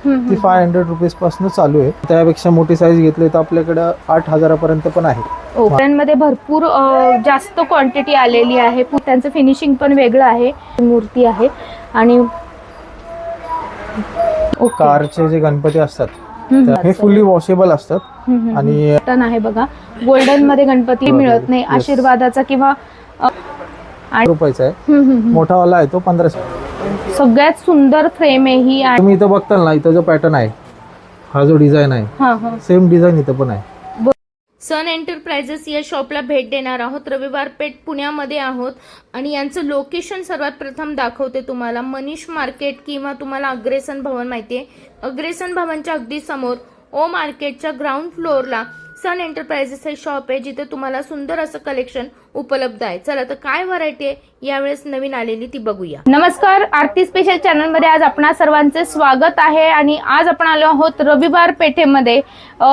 ती 500 रुपीज पासून चालू आहे. त्यापेक्षा मोठी साईज घेतली तर आपल्याकडे 8,000 पर्यंत पण आहे. ओपनमध्ये भरपूर जास्त क्वांटिटी आलेली आहे. त्यांचं फिनिशिंग पण वेगळं आहे. मूर्ती आहे आणि कारचे जे गणपती असतात हे फुल्ली वॉशेबल असतात आणि पॅटर्न आहे बघा. गोल्डन मध्ये गणपती मिळत नाही. आशीर्वादाचा किंवा रुपयाचा आहे. मोठा वाला आहे तो 1500. सगळ्यात सुंदर फ्रेम आहे ही. तुम्ही इथं बघताल ना, इथं जो पॅटर्न आहे, हा जो डिझाईन आहे, सेम डिझाईन इथं पण आहे. सन एंटरप्राइजेस या शॉपला भेट देणार आहोत. रविवार पेठ पुण्यामध्ये आहोत आणि यांचं लोकेशन सर्वात प्रथम दाखवते तुम्हाला. मनीष मार्केट किंवा तुम्हाला अग्रेसन भवन माहिती आहे, अग्रेसन भवनच्या अगदी समोर ओ मार्केटच्या ग्राउंड फ्लोअरला सन एंटरप्राइजेस हे शॉप आहे, जिथे तुम्हाला सुंदर असं कलेक्शन उपलब्ध आहे. चला तर काय व्हरायटी आहे यावेळेस नवीन आलेली ती बघूया. नमस्कार, आरती स्पेशल चॅनल मध्ये आज आपणा सर्वांचे स्वागत आहे. आणि आज आपण आलो आहोत रविवार पेठेमध्ये.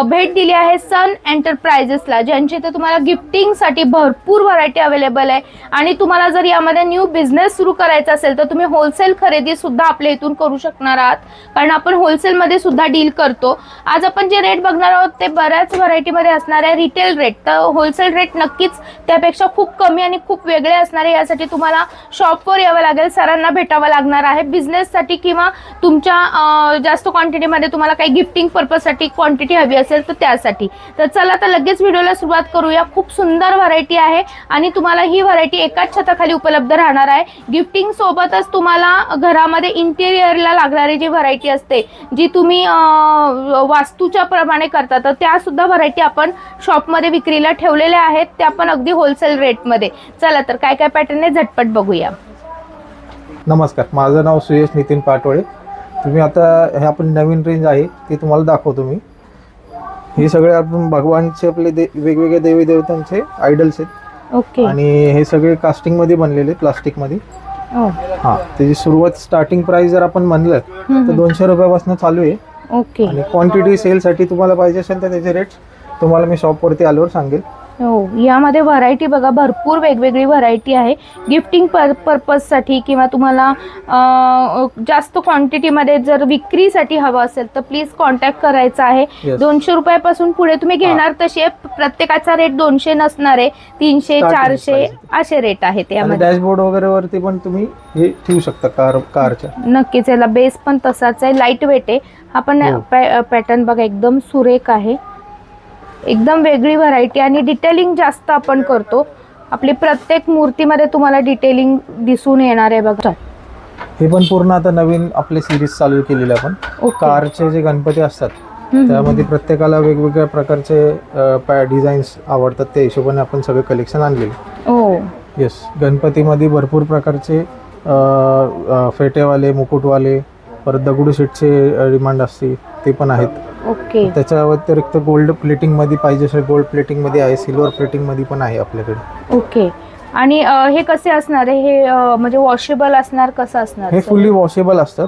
भेट दिली आहे सन एंटरप्राइजेसला, ज्यांची इथे तुम्हाला गिफ्टिंग साठी भरपूर व्हरायटी अवेलेबल आहे. आणि तुम्हाला जर यामध्ये न्यू बिझनेस सुरू करायचा असेल तर तुम्ही होलसेल खरेदी सुद्धा आपल्या इथून करू शकणार आहात, कारण आपण होलसेल मध्ये सुद्धा डील करतो. आज आपण जे रेट बघणार आहोत ते बऱ्याच व्हरायटी मध्ये असणार आहे रिटेल रेट. तर होलसेल रेट नक्कीच त्यापेक्षा खूप कमी आणि खूप वेगळे असणार आहे. यासाठी तुम्हाला शॉपवर यावं लागेल, सरांना भेटावं लागणार आहे. बिझनेस साठी किंवा तुमच्या जास्त क्वांटिटी मध्ये तुम्हाला काही गिफ्टिंग पर्पज साठी क्वांटिटी हवी असेल तर त्यासाठी. तर चला तर लगेच व्हिडिओला सुरुवात करूया. खूप सुंदर व्हरायटी आहे आणि तुम्हाला ही व्हरायटी एकाच छताखाली उपलब्ध राहणार आहे. गिफ्टिंग सोबतच तुम्हाला घरामध्ये इंटेरियरला लागणारी जी व्हरायटी असते, जी तुम्ही वास्तूच्या प्रमाणे करता, तर त्या सुद्धा व्हरायटी आपण शॉपमध्ये विक्रीला ठेवलेल्या आहेत. त्या पण अगदी होलसेल रेट मध्ये. चला तर काय काय पॅटर्न आहे झटपट बघूया. नमस्कार, माझं नाव सुयश नितीन पाटोळे. तुम्ही आता हे आपण नवीन रेंज आहे ती तुम्हाला दाखवतो मी. हे सगळे आपण भगवानचे आपले वेगवेगळे देवी देवतांचे आयडल्स आहेत. ओके. आणि हे सगळे कास्टिंग मध्ये बनलेले, प्लास्टिक मध्ये. हा, त्याची सुरुवात स्टार्टिंग प्राइस जर आपण म्हणलं तर 200 रुपयापासून चालू आहे. ओके. आणि क्वांटिटी सेल साठी तुम्हाला पाहिजे असेल तर त्याचे रेट तुम्हाला मी शॉपवरती आल्यावर सांगेल. हो, यामध्ये व्हरायटी बघा, भरपूर वेगवेगळी व्हरायटी आहे. गिफ्टिंग पर्पज साठी किंवा तुम्हाला जास्त क्वांटिटी मध्ये जर विक्रीसाठी हवं असेल तर प्लीज कॉन्टॅक्ट करायचा आहे. 200 रुपयापासून पुढे तुम्ही घेणार तसे प्रत्येकाचा रेट 200 नसणार आहे. 300 400 असे रेट आहेत यामध्ये. डॅशबोर्ड वगैरे वरती पण तुम्ही हे ठेवू शकता कारच्या. नक्कीच. याला बेस पण तसाच आहे, लाईट वेट आहे. हा पण पॅटर्न बघा एकदम सुरेख आहे. एकदम वेगळी व्हरायटी आणि डिटेलिंग जास्त आपण करतो. आपली प्रत्येक मूर्तीमध्ये तुम्हाला डिटेलिंग दिसून येणार आहे बघा. हे पण पूर्ण आता नवीन आपले सिरीज चालू केलेले आपण. कारचे जे गणपती असतात त्यामध्ये प्रत्येकाला वेगवेगळ्या प्रकारचे डिझाईन्स आवडतात, त्या हिशोबाने आपण सगळे कलेक्शन आणलेले. येस, गणपतीमध्ये भरपूर प्रकारचे फेटेवाले, मुकुटवाले, परत दगडूशेठचे डिमांड असते ते पण आहेत. ओके. त्याच्या व्यतिरिक्त गोल्ड प्लेटिंग मध्ये पाहिजे असेल, गोल्ड प्लेटिंग मध्ये आहे, सिल्वर प्लेटिंग मध्ये पण आहे आपल्याकडे. ओके. आणि हे कसे असणार आहे? हे म्हणजे वॉशेबल असणार, कसं असणार? हे फुल्ली वॉशेबल असतात.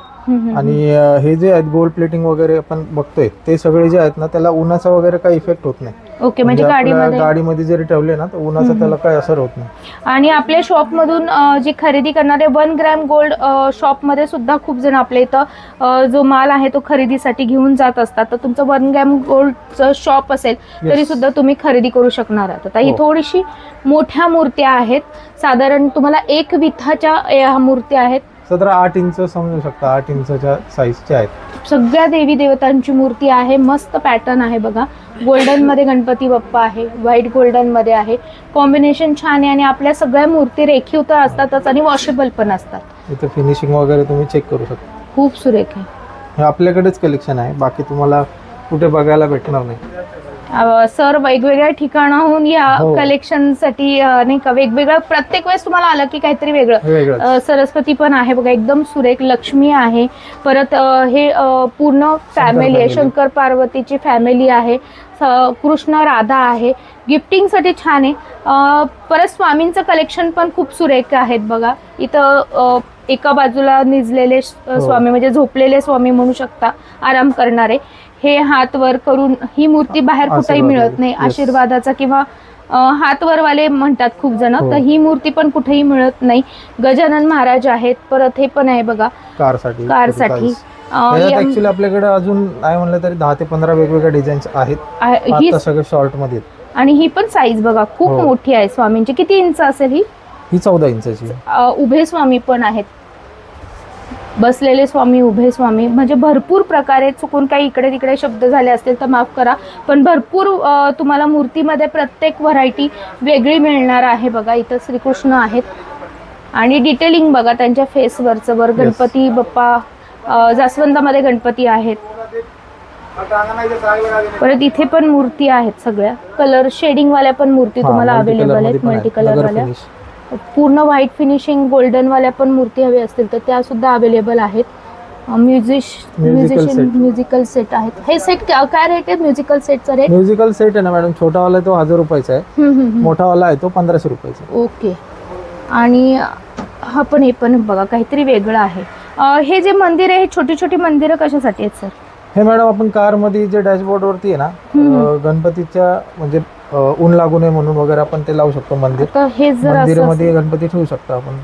आणि हे जे आहेत गोल्ड प्लेटिंग वगैरे आपण बघतोय ते सगळे जे आहेत ना, त्याला उन्हाचा वगैरे काही इफेक्ट होत नाही. ओके. म्हणजे गाडीमध्ये जरी ठेवले ना तर उन्हाचा त्याला काही असर होत नाही. आणि आपल्या शॉप मधून जी खरेदी करणारे 1 ग्रॅम गोल्ड शॉप मध्ये सुद्धा खूप जण आपल्या इथं जो माल आहे तो खरेदीसाठी घेऊन जात असतात. तर तुमचं 1 ग्रॅम गोल्डचं शॉप असेल तरी सुद्धा तुम्ही खरेदी करू शकणार आहात. आता ही थोडीशी मोठ्या मूर्त्या आहेत, साधारण तुम्हाला 1 विथाच्या या मूर्त्या आहेत. 17-8 इंच समजू शकता, 8 इंचच्या साईजच्या आहेत. सगळ्या देवी देवतांची मूर्ती आहे. मस्त पॅटर्न आहे बघा. गोल्डन मध्ये गणपती बाप्पा आहे, व्हाईट गोल्डन मध्ये आहे. कॉम्बिनेशन छान आहे आणि आपल्या सगळ्या मूर्ती रेखीव तर असतातच आणि वॉशेबल पण असतात. इथे फिनिशिंग वगैरे तुम्ही चेक करू शकता. खूप सुरेख आहे. हे आपल्याकडेच कलेक्शन आहे, बाकी तुम्हाला कुठे बघायला भेटणार नाही. सर वेगवेगळ्या ठिकाणाहून या कलेक्शन साठी नाही का वेगवेगळं, प्रत्येक वेळेस तुम्हाला आलं की काहीतरी वेगळं. सरस्वती पण आहे बघा, एकदम सुरेख. लक्ष्मी आहे. परत हे पूर्ण फॅमिली आहे, शंकर पार्वतीची फॅमिली आहे. कृष्ण राधा आहे. गिफ्टिंग साठी छान आहे. परत स्वामींचं कलेक्शन पण खूप सुरेख आहेत बघा. इथं एका बाजूला निजलेले स्वामी म्हणजे झोपलेले स्वामी म्हणू शकता, आराम करणारे. हे हात वर करून, ही मूर्ती बाहेर कुठेही मिळत नाही. आशीर्वादाचा किंवा हात वरवाले म्हणतात खूप जण, तर ही मूर्ती पण कुठेही मिळत नाही. गजानन महाराज आहेत. परत हे पण आहे बघा कारसाठी. ऍक्च्युली आपल्याकडे अजून नाही म्हणलं तरी 10 ते 15 वेगवेगळ्या डिझाईन्स आहेत. ही आता सगळे शॉर्ट मध्ये आहेत. आणि ही पण साईज बघा खूप हो. मोठी आहे. स्वामींची किती इंच असेल ही? ही 14 इंचाची उभे स्वामी पण आहेत, बसलेले स्वामी, उभे स्वामी, म्हणजे भरपूर प्रकारे. चुकून काही इकडे तिकडे शब्द झाले असतील तर माफ करा, पण भरपूर तुम्हाला मूर्तीमध्ये प्रत्येक व्हरायटी वेगळी मिळणार आहे. बघा इथं श्रीकृष्ण आहेत आणि डिटेलिंग बघा त्यांच्या फेसवरचं. वर गणपती बाप्पा, जास्वंदामध्ये गणपती आहेत. परत इथे पण मूर्ती आहेत, सगळ्या कलर शेडिंग वाल्या पण मूर्ती तुम्हाला अवेलेबल आहेत, मल्टी कलर वाल्या. पूर्ण व्हाईट फिनिशिंग गोल्डन वाल्या पण मूर्ती हवी असतील तर त्या सुद्धा अवेलेबल आहेत. म्युझिकल सेट आहेत. हे सेट काय रेट आहे म्युझिकल सेटचा रेट? म्युझिकल सेट आहे ना मॅडम, छोटा वाला तो 1000 रुपयाचा आहे, मोठा वाला आहे तो 1500 रुपयाचा. ओके. आणि हा पण, हे पण बघा काहीतरी वेगळं आहे. हे जे मंदिर आहे, हे छोटी छोटी मंदिरं कशासाठी आहेत सर? हे मॅडम आपण कार मध्ये जे डॅशबोर्ड वरती आहे ना, गणपतीच्या म्हणजे ऊन लागू नये म्हणून वगैरे आपण ते लावू शकतो. मंदिरामध्ये गणपती ठेवू शकतो आपण.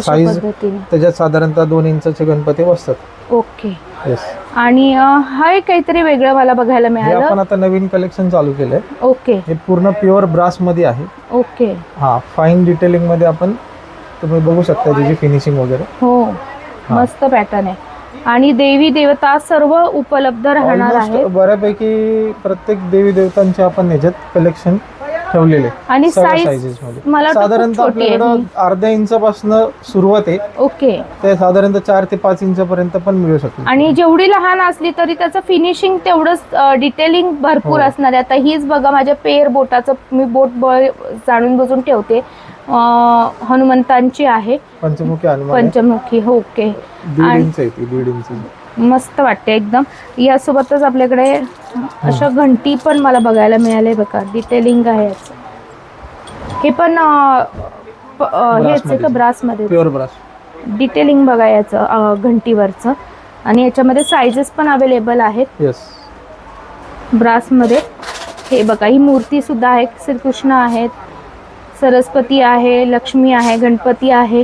साईज त्याच्यात साधारणतः 2 इंचाचे गणपती बसतात. ओके. येस. आणि हा एक काहीतरी वेगळं मला बघायला मिळालं. आपण आता नवीन कलेक्शन चालू केलंय. ओके. हे पूर्ण प्युअर ब्रास मध्ये आहे. ओके. हा, फाईन डिटेलिंग मध्ये आपण तुम्ही बघू शकता त्याची फिनिशिंग वगैरे. हो, मस्त पॅटर्न आहे. आणि देवी देवता सर्व उपलब्ध राहणार आहे. बऱ्यापैकी प्रत्येक देवी देवतांचे आपण ह्याच्यात कलेक्शन ठेवलेले. आणि साईज मला साधारणतः आपल्याकडे अर्ध्या इंचापासून सुरुवात आहे. ओके. ते साधारणतः 4 ते 5 इंचापर्यंत पण मिळू शकते. आणि जेवढी लहान असली तरी त्याचं फिनिशिंग तेवढंच डिटेलिंग भरपूर असणार आहे. आता हीच बघा माझ्या पेर बोटाचं, मी बोट जाणून बुजून ठेवते. हनुमंतांची आहे, पंचमुखी. हो, ओके. 1.5 इंच. मस्त वाटते एकदम. यासोबतच आपल्याकडे अशा घंटी पण मला बघायला मिळाले बघा, डिटेलिंग आहे याचं. हे पण हेच आहे का ब्रासमध्ये? Pure brass. डिटेलिंग बघा याचं घंटीवरचं. आणि याच्यामध्ये साईजेस पण अवेलेबल आहेत. येस. ब्रासमध्ये हे बघा, ही मूर्ती सुद्धा आहे. श्रीकृष्ण आहेत, सरस्वती आहे, लक्ष्मी आहे, गणपती आहे.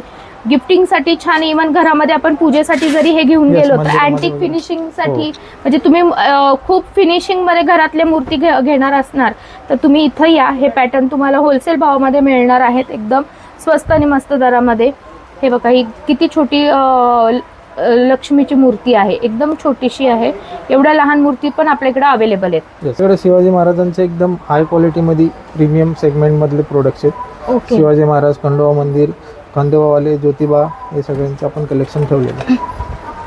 गिफ्टिंगसाठी छान. इव्हन घरामध्ये आपण पूजेसाठी जरी हे घेऊन गेलो तर अँटिक फिनिशिंग साठी, म्हणजे तुम्ही खूप फिनिशिंग मध्ये घरातले मूर्ती घेणार असणार तर तुम्ही इथं या. हे पॅटर्न तुम्हाला होलसेल भावामध्ये मिळणार आहेत, एकदम स्वस्त आणि मस्त दरामध्ये. हे बघा, ही किती छोटी लक्ष्मीची मूर्ती आहे, एकदम छोटीशी आहे. एवढ्या लहान मूर्ती पण आपल्याकडे अवेलेबल आहेत. शिवाजी महाराजांचे एकदम हाय क्वालिटी मध्ये प्रीमियम सेगमेंट मधले प्रोडक्ट्स आहेत. ओके. शिवाजी महाराज, खंडोबा मंदिर, खंडोबावाले, ज्योतिबा, हे सगळ्यांचे आपण कलेक्शन ठेवलेलं.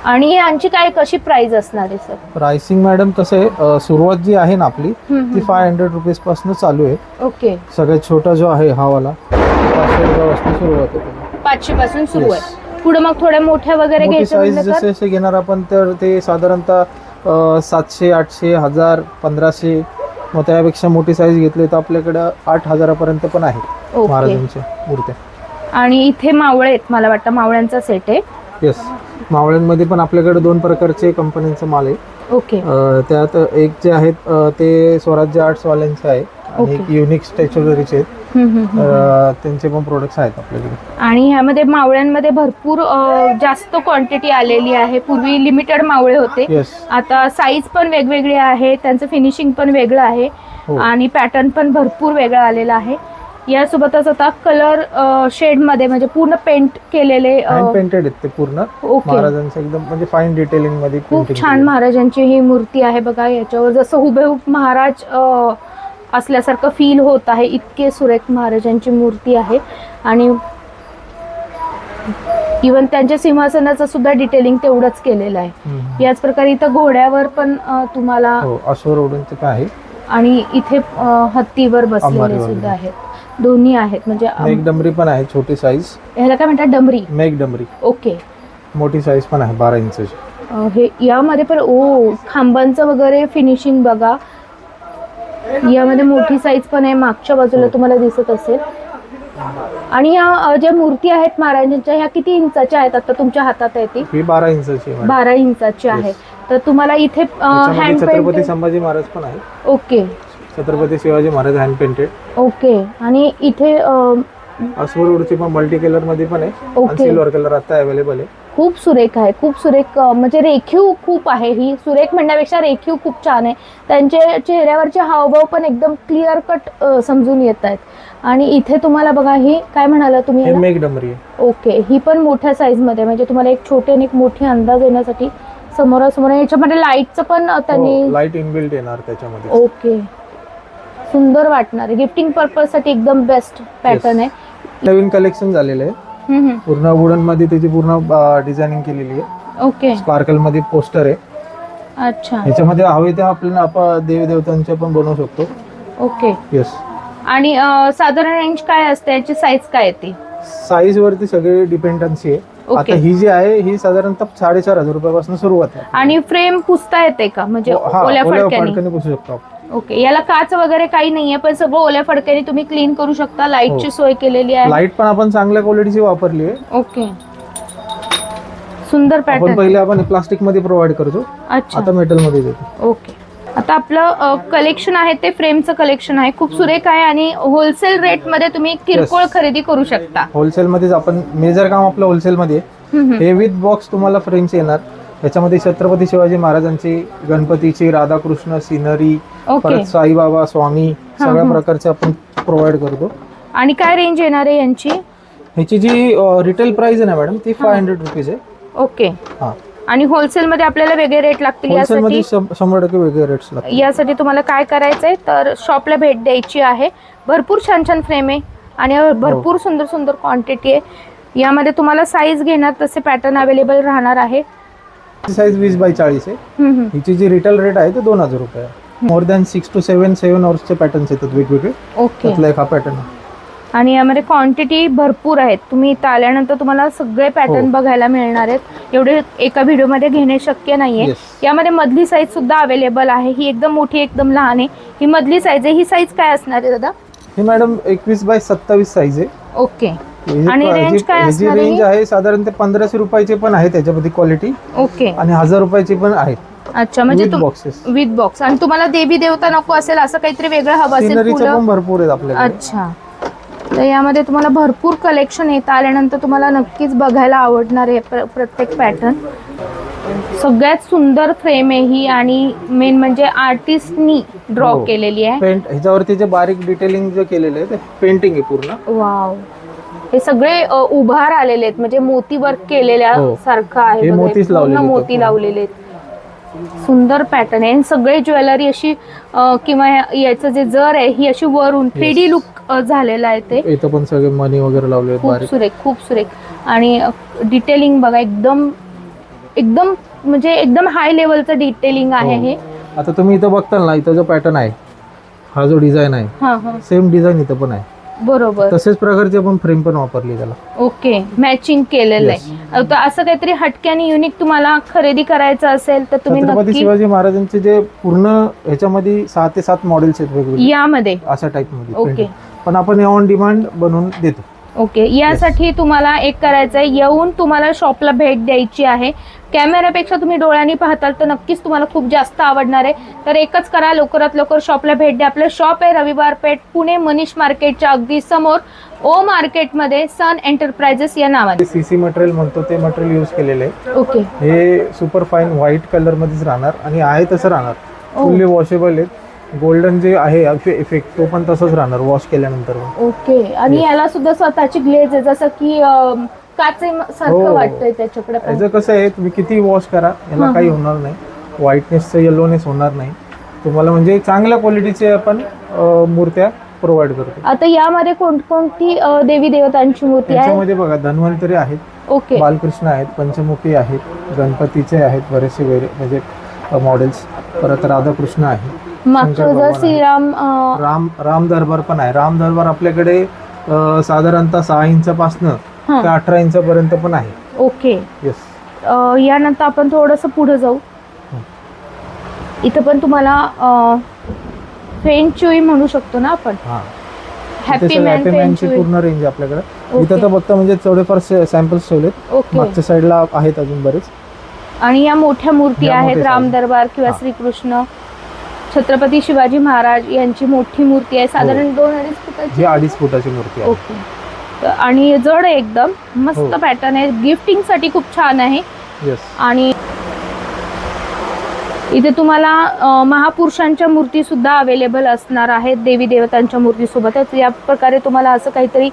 आणि यांची काय कशी प्राइस असणार आहे सर? प्राइसिंग मॅडम कसं आहे, सुरुवात जी आहे ना आपली ती 500 रुपीज पासून चालू आहे. ओके. सगळ्यात छोटा जो आहे हा वाला 500 रुपयापासून सुरुवात आहे. 500 पासून सुरू आहे. पुढे मग थोड्या मोठ्या वगैरे घ्यायचं जसे जसे घेणार आपण तर ते साधारणतः 700, 800, 1000, 1500. मग त्यापेक्षा मोठी साईज घेतली तर आपल्याकडे 8000 पर्यंत पण आहे महाराजांच्या मूर्त्या. आणि इथे मावळे आहेत, मला वाटतं मावळ्यांचा सेट आहे. येस. मावळ्यांमध्ये पण आपल्याकडे 2 प्रकारचे कंपन्यांचा माल आहे. ओके. त्यात एक जे आहेत ते स्वराज्य आर्ट्स वाल्यांचे आहे आणि एक युनिक स्टॅच्युलरीचे आहेत. त्यांचे पण प्रोडक्ट्स आहेत आपल्याकडे. आणि ह्यामध्ये मावळ्यांमध्ये भरपूर जास्त क्वांटिटी आलेली आहे. पूर्वी लिमिटेड मावळे होते, आता साईज पण वेगवेगळी आहे, त्यांचं फिनिशिंग पण वेगळं आहे आणि पॅटर्न पण भरपूर वेगळा आलेला आहे. यासोबतच आता कलर शेड मध्ये म्हणजे पूर्ण पेंट केलेले, हँड पेंटेड आहेत ते पूर्ण महाराजांचं, एकदम म्हणजे फाईन डिटेलिंग मध्ये. खूप छान महाराजांची ही मूर्ती आहे बघा. याच्यावर जसं हुबेहूब महाराज असल्यासारखं फील होत आहे, इतके सुरेख महाराजांची मूर्ती आहे. आणि इव्हन त्यांच्या सिंहासनाचं सुद्धा डिटेलिंग तेवढंच केलेलं आहे. याच प्रकारे इथं घोड्यावर पण तुम्हाला अश्वारूढांचे काय आहे आणि इथे हत्तीवर बसलेले सुद्धा आहेत, दोन्ही आहेत. म्हणजे मेघडंबरी पण आहे, छोटी साईज. ह्याला काय म्हणतात? डंबरी. मेघडंबरी. ओके. मोठी साईज पण आहे 12 इंचची. हे यामध्ये पण खांबांचं वगैरे फिनिशिंग बघा. यामध्ये मोठी साईज पण आहे, मागच्या बाजूला तुम्हाला दिसत असेल. आणि ह्या ज्या मूर्ती आहेत महाराजांच्या, ह्या किती इंचाच्या आहेत आता तुमच्या हातात आहे? ती 12 इंचाची आहे. 12 इंचाची आहे. तर तुम्हाला इथे हँड छत्रपती संभाजी महाराज पण आहे. Okay. Chhatrapati Shivaji Maharaj hand painted. Okay. आणि इथे अश्वरूढची पण मल्टी कलर मध्ये पण आहे. ओके. सिल्वर कलर आता अवेलेबल आहे. खूप सुरेख आहे, खूप सुरेख, म्हणजे रेखीव खूप आहे. ही सुरेख म्हणण्यापेक्षा रेखीव खूप छान आहे. त्यांचे चेहऱ्यावरचे हावभाव पण एकदम क्लिअर कट समजून येत आहेत. आणि इथे तुम्हाला बघा, ही काय म्हणाला तुम्ही हे याला? मेघडंबरी आहे. ओके, ही पण मोठ्या साईज मध्ये, म्हणजे तुम्हाला एक छोटी आणि एक मोठी अंदाज येण्यासाठी समोरासमोर. याच्यामध्ये लाईटचं पण त्यांनी लाईट इनबिल्ट येणार त्याच्यामध्ये. ओके, सुंदर वाटणार आहे. गिफ्टिंग पर्पज साठी एकदम बेस्ट पॅटर्न आहे. नवीन कलेक्शन झालेलं आहे. पूर्ण वुडन मध्ये त्याची पूर्ण डिझायनिंग केलेली आहे. ओके, स्पार्कल मध्ये पोस्टर आहे. अच्छा, ह्याच्यामध्ये हवे ते आपल्याला आपण देवी देवतांचे पण बनवू शकतो. ओके. येस. आणि साधारण रेंज काय असते, याची साईज काय येते? साईज वरती सगळे डिपेंडन्सी आहे. ओके. आता ही जी आहे ही साधारणतः 4,500 रुपयापासून सुरुवात आहे. आणि फ्रेम पुसता येते का, म्हणजे ओल्या फडक्याने? फडक्याने पुसू शकतो आपण. ओके, याला काच वगैरे काही नाहीये, पण सगळं ओल्या फडक्याने तुम्ही क्लीन करू शकता. लाईटची सोय केलेली आहे. लाईट पण आपण चांगल्या क्वालिटीची वापरली आहे. ओके, सुंदर आपण पॅटर्न. पहिले आपण प्लास्टिक मध्ये प्रोव्हाइड करतो, अच्छा, आता मेटल मध्ये देतो. ओके. आता आपलं कलेक्शन आहे ते फ्रेमचं कलेक्शन आहे, खूप सुरेख आहे. आणि होलसेल रेट मध्ये तुम्ही किरकोळ खरेदी करू शकता. होलसेल मध्येच आपण मेजर काम आपलं होलसेल मध्ये आहे. हे विथ बॉक्स तुम्हाला फ्रेम्स येणार. याच्यामध्ये छत्रपती शिवाजी महाराजांची, गणपतीची, राधाकृष्ण, सिनरी, ओके. परत साईबाबा, स्वामी, सगळ्या प्रकारचे आपण प्रोव्हाइड करतो. आणि काय रेंज येणार आहे यांची? ह्याची जी रिटेल प्राइस आहे ना मॅडम, ती 500 रुपीज आहे. ओके. हा, आणि होलसेल मध्ये आपल्याला वेगळे रेट लागतील. होलसेल मध्ये यासाठी 100% वेगळे रेट्स लागतात. यासाठी तुम्हाला काय करायचंय, तर शॉपला भेट द्यायची आहे. भरपूर छान छान फ्रेम आहे आणि भरपूर सुंदर सुंदर क्वांटिटी आहे. यामध्ये तुम्हाला साईज घेणार तसे पॅटर्न अवेलेबल राहणार आहे. साईज 20x40 आहे. हिची जी रिटेल रेट आहे ते 2,000 रुपये आहे. मोर दॅन 6 to 7 आवर्सचे पॅटर्न्स येतात वेगवेगळे. ओके. त्यातला एक हा पॅटर्न आहे. आणि यामध्ये क्वांटिटी भरपूर आहेत. तुम्ही इथं आल्यानंतर तुम्हाला सगळे पॅटर्न बघायला मिळणार आहेत. एवढे एका व्हिडिओमध्ये घेणे शक्य नाहीये. यामध्ये मधली साईज सुद्धा अवेलेबल आहे. ही एकदम मोठी, एकदम लहान आहे. ही मधली साईज आहे. ही साईज काय असणार आहे दादा? ही मॅडम 21x27 साईज आहे. ओके. आणि रेंज काय ह्याची असणार रेंज आहे? आहे साधारणतः 1500 रुपयाची पण आहे त्याच्यामध्ये क्वालिटी, ओके. आणि 1000 रुपयाची पण आहे. अच्छा, म्हणजे बॉक्सेस विथ बॉक्स. आणि तुम्हाला देवी देवता नको असेल, असं काहीतरी वेगळं हवं असेल, सिनरीचं पण भरपूर आहेत आपल्याकडे. अच्छा, तर यामध्ये तुम्हाला भरपूर कलेक्शन येतं. आल्यानंतर तुम्हाला नक्कीच बघायला आवडणार आहे प्रत्येक पॅटर्न. सगळ्यात सुंदर फ्रेम आहे ही, आणि मेन म्हणजे आर्टिस्टनी ड्रॉ केलेली आहे. पेंट ह्याच्यावरती जे बारीक डिटेलिंग जे केलेलं आहे ते पेंटिंग आहे पूर्ण. वाव, हे सगळे उभार आलेले आहेत, म्हणजे मोती वर्क केलेल्या सारखं आहे. हे बघा, मोतीच पूर्ण लावलेले मोती लावलेले आहेत. सुंदर पॅटर्न आहे. सगळे ज्वेलरी अशी किंवा याचं जे जर आहे ही अशी वरून 3D लुक झालेला आहे. ते इथं पण सगळे मनी वगैरे लावले आहेत खूप बारीक. सुरेख, खूप सुरेख. आणि डिटेलिंग बघा, एकदम एकदम म्हणजे एकदम हाय लेवलचं डिटेलिंग आहे हे. आता तुम्ही इथं बघताल ना, इथं जो पॅटर्न आहे, हा जो डिझाईन आहे, हा हा, सेम डिझाईन इथं पण आहे. बरोबर. तसेच प्रकारची आपण फ्रेम पण वापरली त्याला. ओके, मॅचिंग केलेलं आहे. तर असं काहीतरी हटके आणि युनिक तुम्हाला खरेदी करायचं असेल तर तुम्ही छत्रपती नक्की शिवाजी महाराजांचे जे पूर्ण ह्याच्यामध्ये 6 ते 7 मॉडेल्स आहेत वेगवेगळे यामध्ये. अशा टाइप मध्ये. ओके. पण आपण हे ऑन डिमांड बनवून देतो. ओके. यासाठी तुम्हाला एक करायचं आहे, येऊन तुम्हाला शॉपला भेट द्यायची आहे. कॅमेऱ्यापेक्षा तुम्ही डोळ्यांनी पाहताल तर नक्कीच तुम्हाला खूप जास्त आवडणार आहे. तर एकच करा, लवकरात लवकर शॉपला भेट द्या. आपलं शॉप आहे रविवार पेठ, पुणे मनीष मार्केटच्या अगदी समोर, ओ मार्केटमध्ये, सन एंटरप्राइजेस या नावाने. सीसी मटेरियल म्हणतो ते मटेरियल यूज केलेले आहे. ओके. हे सुपर फाईन व्हाईट कलर मध्येच राहणार आणि आहे तसं राहणार. फुल्ली वॉशेबल आहे. गोल्डन जे आहे इफेक्ट तो पण तसंच राहणार वॉश केल्यानंतर. ओके. आणि याला सुद्धा स्वतःची ग्लेज आहे, जसं की काचे सारखं वाटतंय त्याच्याकडे. याचं कसं आहे, तुम्ही किती वॉश करा याला काही होणार नाही. व्हाईटनेसचं येलोनेस होणार नाही तुम्हाला. म्हणजे चांगल्या क्वालिटीचे आपण मूर्त्या प्रोव्हाइड करतो. आता यामध्ये कोणकोणती देवी देवतांची मूर्ती आहे? त्याच्यामध्ये बघा, धन्वंतरी आहेत, ओके, बालकृष्ण आहेत, पंचमुखी आहेत, गणपतीचे आहेत बरेचसे म्हणजे मॉडेल्स, परत राधाकृष्ण आहे. मागचं जर श्रीराम राम दरबार पण आहे. राम दरबार आपल्याकडे साधारणतः 6 इंचापासनं ते 18 इंचापर्यंत पण आहे. ओके. येस. यानंतर आपण थोडंसं पुढे जाऊ. इथं पण तुम्हाला फेंचुई म्हणू शकतो ना आपण. हॅपी मॅन फेंचुई पूर्ण रेंज आहे आपल्याकडे. इथं तर बघता म्हणजे थोडेफार सॅम्पल्स ठेवलेत. ओके. मागच्या साईडला आहेत अजून बरेच. आणि या मोठ्या मूर्ती आहेत, राम दरबार किंवा श्रीकृष्ण, छत्रपती शिवाजी महाराज यांची मोठी मूर्ती आहे, साधारण 2-2.5 फुटाची. ही 2.5 फुटाची मूर्ती आहे. ओके. आणि जड आहे एकदम मस्त हो. पॅटर्न आहे, गिफ्टिंग साठी खूप छान आहे. येस. आणि इथे तुम्हाला महापुरुषांच्या मूर्ती सुद्धा अवेलेबल असणार आहेत, देवी देवतांच्या मूर्ती सोबतच. या प्रकारे तुम्हाला असं काहीतरी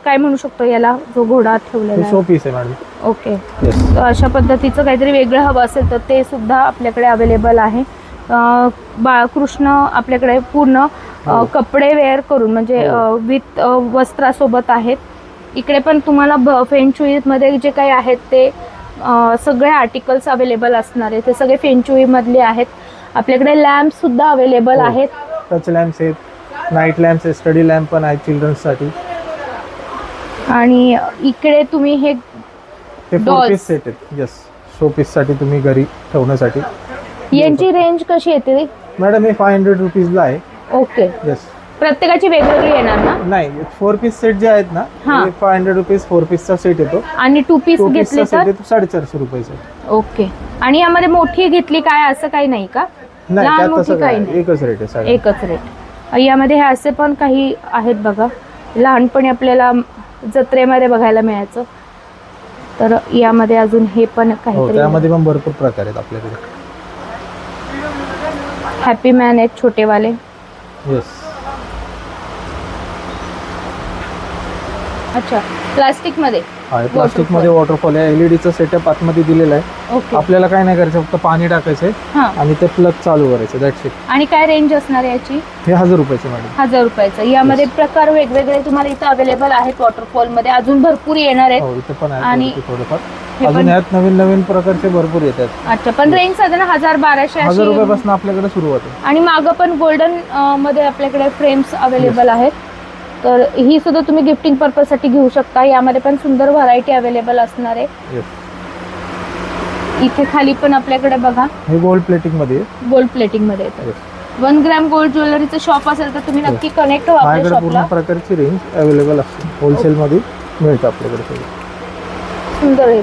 काय म्हणू शकतो याला, जो घोडा ठेवलेला शो आहे. पीस आहे मॅडम. ओके. येस. तर अशा पद्धतीचं काहीतरी वेगळं हवं असेल तर ते सुद्धा आपल्याकडे अवेलेबल आहे. बाळकृष्ण आपल्याकडे पूर्ण कपडे वेअर करून म्हणजे विथ वस्त्रासोबत आहेत. इकडे पण तुम्हाला फेंचुईमध्ये जे काही आहेत ते सगळे आर्टिकल्स अवेलेबल असणार आहे. ते सगळे फेंचुईमधले आहेत. आपल्याकडे लॅम्प सुद्धा अवेलेबल आहेत. टच लॅम्प्स आहेत, नाईट लॅम्प्स आहेत, स्टडी लॅम्प पण आहेत चिल्ड्रन्ससाठी. आणि इकडे तुम्ही हे 4 पीस सेट आहेत. येस. शो पीससाठी तुम्ही घरी ठेवण्यासाठी. यांची रेंज कशी येते मॅडम हे 500 रुपीजला आहे. ओके. येस. प्रत्येकाची वेगवेगळी येणार ना? नाही, 4 पीस सेट जे आहेत ना, हा. 500 रुपीज 4 पीसचा सेट येतो. आणि 2 पीस 2 घेतले पीसचा सेट तर येतो 450 रुपयाचा. ओके. आणि यामध्ये मोठी घेतली काय असं काही नाही का? नाही, लहान त्यात मोठी तसं काही काय नाही, एकच रेट आहे सगळं. एकच रेट. यामध्ये हे असे पण काही आहेत बघा, लहानपणी आपल्याला जत्रेमध्ये बघायला मिळायचं. तर यामध्ये अजून हे पण हो, काहीतरी त्यामध्ये पण भरपूर प्रकार आहेत आपल्याकडे. हॅपी मॅन आहेत छोटेवाले. येस. अच्छा, प्लास्टिक मध्ये. प्लास्टिक मध्ये वॉटरफॉल आहे. एलईडीचा सेटअप आतमध्ये दिलेला आहे. ओके. आपल्याला काय नाही करायचं, फक्त पाणी टाकायचंय हा. आणि ते प्लग चालू करायचं. That's it. आणि काय रेंज असणार आहे याची? हे 1000 रुपयाचे मॅडम. 1000 रुपयाचं. यामध्ये प्रकार वेगवेगळे तुम्हाला इथं अवेलेबल आहेत वॉटरफॉल मध्ये. अजून भरपूर येणार आहेत. हो, इथे पण आणि आहे थोडंफार. हे अजून पण- यात नवीन नवीन प्रकारचे भरपूर येतात. अच्छा, पण रेंज साधारण 1000-1200 1000 अशी. रुपयापासून आपल्याकडे सुरुवात आहे. आणि मागं पण गोल्डन मध्ये आपल्याकडे फ्रेम्स अवेलेबल आहेत. तर ही सुद्धा तुम्ही गिफ्टिंग पर्पजसाठी घेऊ शकता. यामध्ये पण सुंदर व्हरायटी अवेलेबल असणार आहे. येस. इथे खाली पण आपल्याकडे बघा हे गोल्ड प्लेटिंग मध्ये आहे. गोल्ड प्लेटिंग मध्ये येतं. येस. 1 ग्रॅम गोल्ड ज्वेलरीचं शॉप असेल तर तुम्ही नक्की कनेक्ट व्हा आपल्या माझ्याकडे पूर्ण शॉपला. प्रकारची रेंज अवेलेबल असते. होलसेल मध्ये मिळतं आपल्याकडे सगळं. सुंदर आहे.